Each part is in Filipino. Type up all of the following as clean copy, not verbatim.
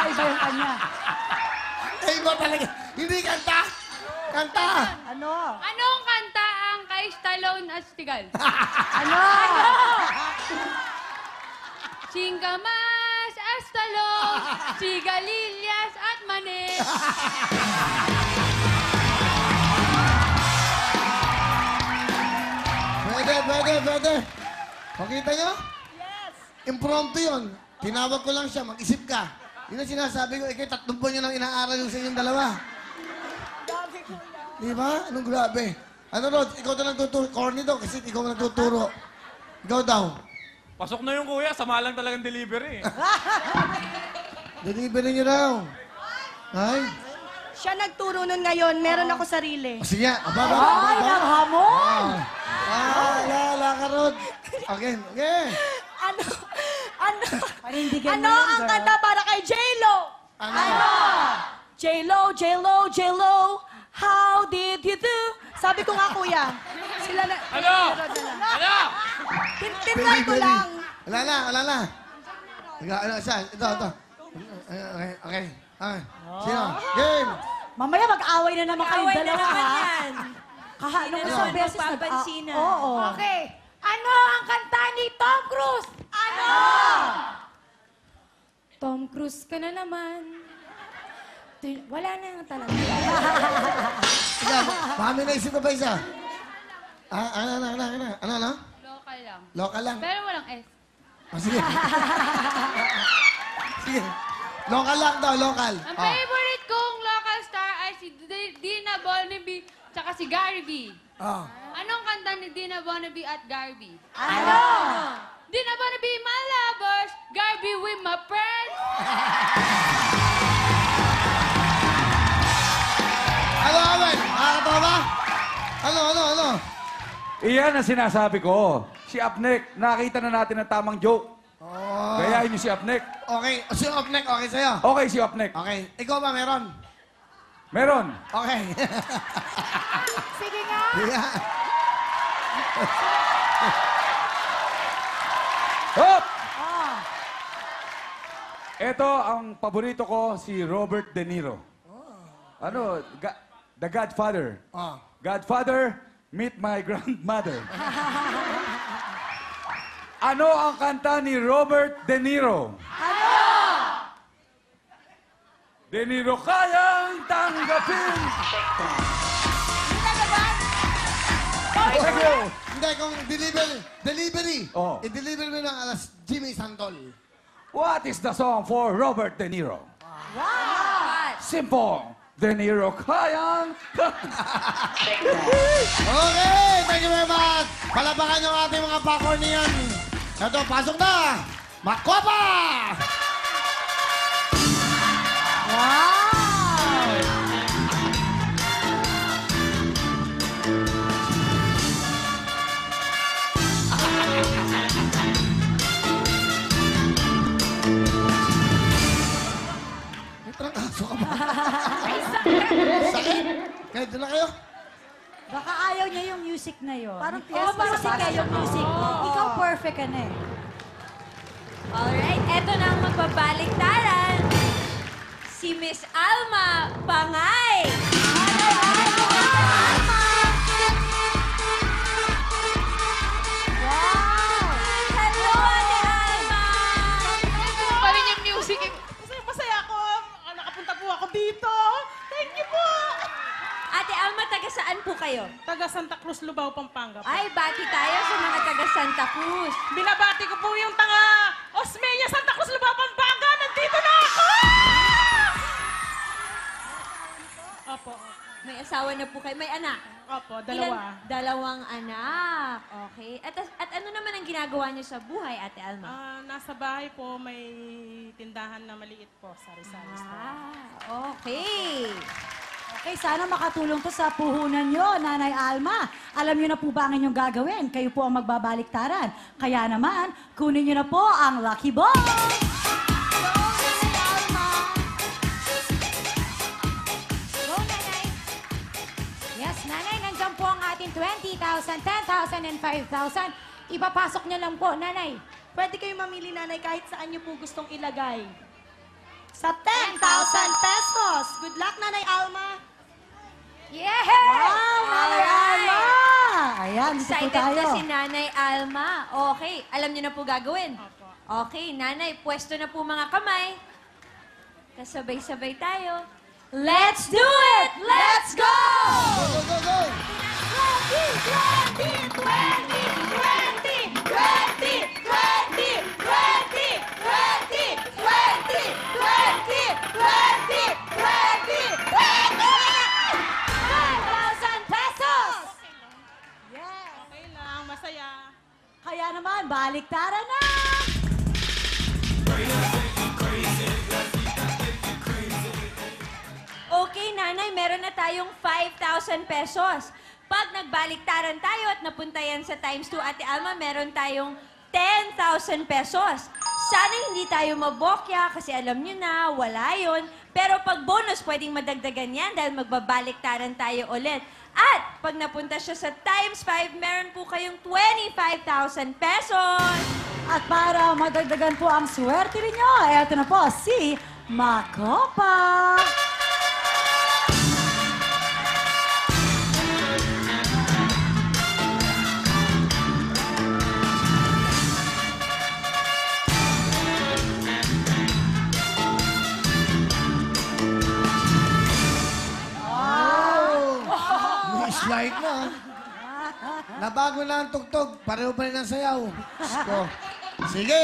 Iba yung kanya. Iba talaga. Hindi kanta. Kanta. Ano? Anong kanta ang kay Stallone Astigal? Ano? Singkamas, Astalon, Sigalillas at Manes. Pwede. Pakita nyo? Yes. Impromptu yun. Tinawag ko lang siya, mag-isip ka. Yun ang sinasabi ko, ikay 3 buwan nyo lang inaaral yung sa inyong dalawa. Di ba? Anong grabe? Ano, Rod? Ikaw na nagtuturo. Corny daw kasi ikaw na nagtuturo. Ikaw daw. Pasok na yung kuya, sama lang talagang delivery. Delivery nyo daw. Ay? Siya nagturo nun ngayon. Meron ako sarili. Sige, aba. Ay, ang hamon! Lala ka, Rod. Okay. Panindigan Ano mo yan, ang girl. kanta para kay J-Lo? J-Lo, how did you do? Sabi ko nga, kuya. Sila na... Ano? Ano? Tinry ko lang. Wala na. Ano, saan? Ito. Okay. Sino? Game! Mamaya mag-away na naman kayong Away na dalawa, naman ha? yan. Nung Hindi isang na beses magpapansinan. Oo. Okay. Ano ang kanta ni Tom Cruise? Ano? Tom Cruise ka na naman. Wala na yung talaga. Sige, baka may naisip ka ba isa? Ano? Local lang. Local lang. Pero walang S. Sige. Sige. Local lang daw, local. Ang favorite kong local star ay si Dina Bonnevie tsaka si Gary V. Anong kanta ni Dina Bonnevie at Gary V? Ano? Dina Bonnevie, my lovers. Gary V with my friends. Ano, Awen? Nakakatawa ba? Ano? Iyan ang sinasabi ko. Si Apnek, nakita na natin ang tamang joke. Gayahin niyo si Apnek. Okay, si Opnek, okay sa'yo? Okay, si Apnek. Okay. Ikaw ba meron? Meron. Okay. Sige nga. Yeah. Hop! Oh. Ito ang paborito ko, si Robert De Niro. Ano? The Godfather. Godfather, meet my grandmother. Ano ang kanta ni Robert De Niro? Ano? De Niro kayang tanggapin. Hindi, kung delivery. Oh. I-deliver mo ng alas Jimmy Santol. What is the song for Robert De Niro? Wow! Simple. De Niro kayang... Okay, thank you very much. Palabakan yung ating mga pakorniyan. Ito, pasok na. Makopa! Wow! May trangkaso ka ba? Sakit? Kaya doon na kayo? Baka ayaw niya yung music na yun. Parang Oo, music ka yung music. Ikaw perfect ka na eh. Alright, eto na ang magbabaliktaran. Si Miss Alma Pangay. Hello, Ate Alma! Pa rin yung music. Masaya ako. Nakapunta po ako dito. Thank you po. Ate Alma, taga saan po kayo? Taga Santa Cruz, Lubao, Pampanga po. Ay, bati tayo sa mga taga Santa Cruz. Binabati ko po yung taga Osmeña, Santa Cruz, Lubao, Pampanga. Nandito na ako! Opo. May asawa na po kayo. May anak. Opo, dalawa. Dalawang anak. Okay. At ano naman ang ginagawa niyo sa buhay, Ate Alma? Nasa bahay po, may tindahan na maliit po. Sari-sari store. Okay. Okay, sana makatulong to sa puhunan nyo, Nanay Alma. Alam nyo na po ba ang inyong gagawin? Kayo po ang magbabaliktaran. Kaya naman, kunin nyo na po ang Lucky Ball! Go, Nanay Alma! Go, Nanay! Yes, nanay, nandiyan po ang ating 20,000, 10,000, and 5,000. Ipapasok niyo lang po, nanay. Pwede kayo mamili, Nanay, kahit saan niyo po gustong ilagay. Sa 10,000 pesos. Good luck, Nanay Alma. Yeah! Wow, Nanay Alma! Ayan, dito po Excited tayo. na si Nanay Alma. Okay, alam niyo na po gagawin. Okay, Nanay, pwesto na po mga kamay. Kasabay-sabay tayo. Let's do it! Let's go! Go, go, go, go! 20, 20, 20, 20, 20, 20, 20, 20, 20, 20, 5,000 pesos! Yes. Okay lang, masaya. Kaya naman, baliktaran na! Okay, Nanay, meron na tayong 5,000 pesos. Pag nagbaliktaran tayo at napunta yan sa times 2, Ate Alma, meron tayong 10,000 pesos. Sana hindi tayo mabokya kasi alam nyo na, wala yun. Pero pag bonus, pwedeng madagdagan yan dahil magbabaliktaran tayo ulit. At pag napunta siya sa times 5, meron po kayong 25,000 pesos. At para madagdagan po ang swerte ninyo, eto na po si Makopa! May slide na. Nabago na ang tugtog. Pareho pa rin ang sayaw. Sko. Sige,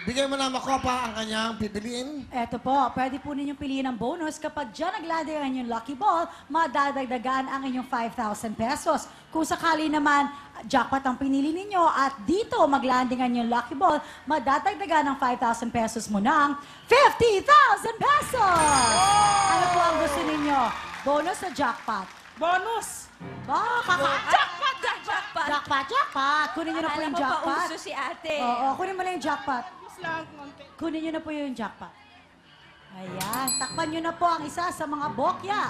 bigay mo na Makopa ang kanyang pipiliin. Eto po, pwede po ninyong piliin ang bonus. Kapag dyan naglader ang inyong lucky ball, madadagdagan ang inyong 5,000 pesos. Kung sakali naman, jackpot ang pinili ninyo at dito maglanding ang inyong lucky ball, madadagdagan ng 5,000 pesos mo ng 50,000 pesos! Ano po ang gusto ninyo? Bonus o jackpot? Bonus. Ba, Jackpot! Jackpot! jackpot! Kunin nyo na po Akala yung mo jackpot. pauso si ate. Oo, kunin mo na yung jackpot. Bonus lang, konti. Kunin nyo na po yung jackpot. Ayan, takpan nyo na po ang isa sa mga bokya.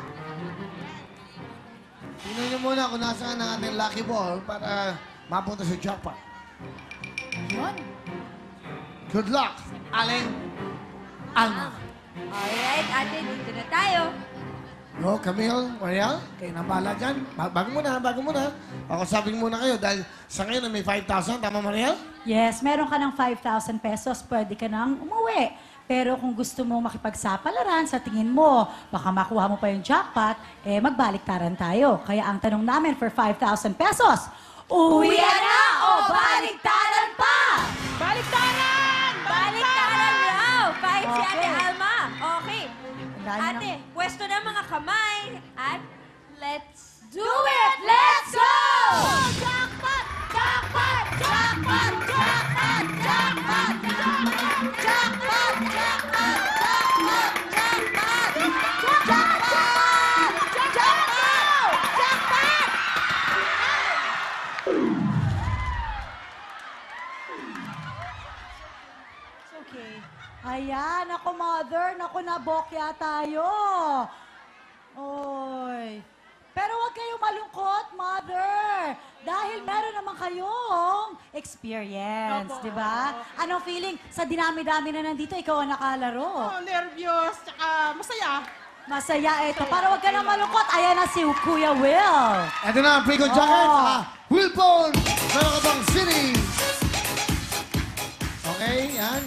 Tingnan niyo muna kung nasaan ang ating lucky ball para mapunta sa jackpot. Yun. Good luck, Aling Alma. Alright, ate, dito na tayo. No, Camille, Mariel, kayo na bala dyan. Bago muna. Ako sabihin muna kayo dahil sa ngayon may 5,000. Tama, Mariel? Yes, meron ka ng 5,000 pesos, pwede ka nang umuwi. Pero kung gusto mo makipagsapalaran, sa tingin mo, baka makuha mo pa yung jackpot, eh magbaliktaran tayo. Kaya ang tanong namin for 5,000 pesos, uwi na o baliktaran pa? Baliktaran! Baliktaran raw! Fight si Ate Okay. Alma. Okay. Tandaan nyo Ate, pwesto na mga kamay. At let's Do it! Let's go! Jackpot! Jackpot! Jackpot! Jackpot! Jackpot! Jackpot! Jackpot! Jackpot! Jackpot! Jackpot! Jackpot! Jackpot! It's okay. Ayan, ako mother, naku nabokya tayo. Oy. Pero huwag kayong malungkot, mother. Dahil meron naman kayong experience, di ba? Anong feeling? Sa dinami-dami na nandito, ikaw ang nakalaro. Oh, nervyos, tsaka masaya. Masaya ito. Para huwag ka na malungkot, ayan na si Kuya Will. Ito na ang pre-con jacket. Oh. Wilpon, meron ka bang city? Okay, yan.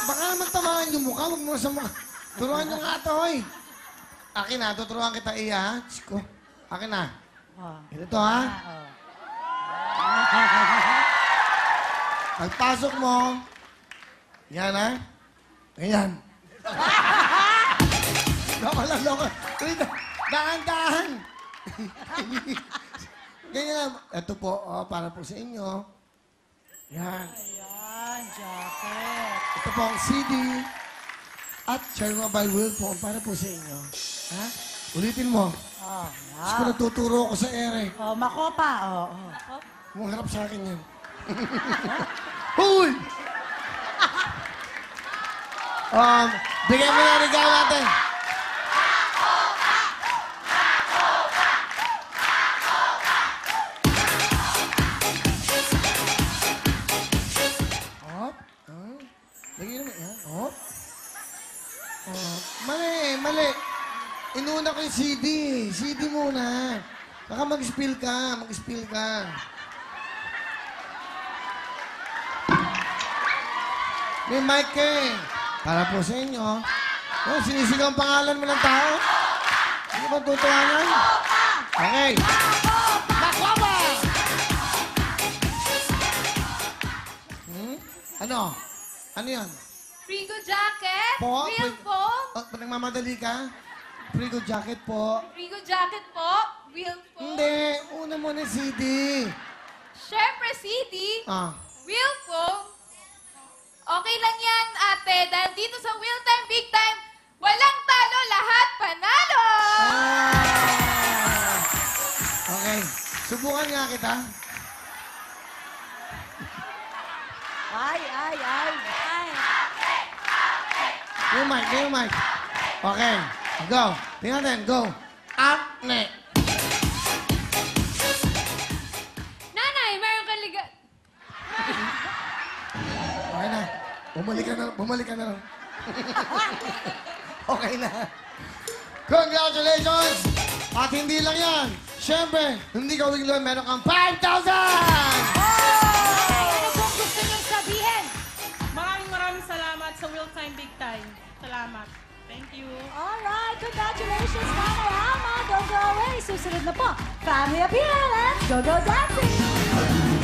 Baka naman tamaan yung mukha. Huwag mo sa mukha. Turuan nyo nga ito, hoy. Akin na, tuturuan kita iya, ha? Siko. Akin na. Oh. Ito, ha? Oh. Pagpasok mo, yan, ha? Ganyan. Loko lang, loko. Dahan-dahan. Ganyan. Ito po, oh, para po sa inyo. Yan. Ayan, jacket. Ito po ang CD at Chernobyl Will po para po sa inyo. Ha? Ulitin mo. Oh, Tapos ko natuturo ako sa ere. Oh, Makopa. Oh, oh. Huwag harap sa akin yan. Huy! Bigyan mo na ang regalo natin. Hop. Lagyan mo yan. Hop. Mali. Inuna ko yung CD. CD muna. Baka mag-spill ka. May mic ka eh. Para po sa inyo. Oh, sinisigaw ang pangalan mo ng tao. Hindi ba tutuwanan? Okay. Nakwaba! Ano? Ano yan? Frigo jacket? Po? Real foam? Nagmamadali ka? Frigo jacket po. Frigo jacket po? Real foam? Hindi. Una muna yung CD. Syempre, CD. Ah. Real foam? Okay lang yan, ate. Dahil dito sa Wheel Time Big Time, walang talo, lahat panalo! Okay. Subukan nga kita. Ay. Yung mic. Okay. Go. Tingnan natin. Go. Acne. Nanay, meron kang liga... Okay na. Bumalik ka na lang. Okay na. Congratulations! At hindi lang yan. Siyempre, hindi ka wiglo, meron kang 5,000! Ano pong gusto niyong sabihin? Maraming salamat sa Will Time Big Time. Salamat. Thank you. Alright, congratulations, Nanay Alma. Don't go away. Susunod na po, Family Appeal. Let's go dancing!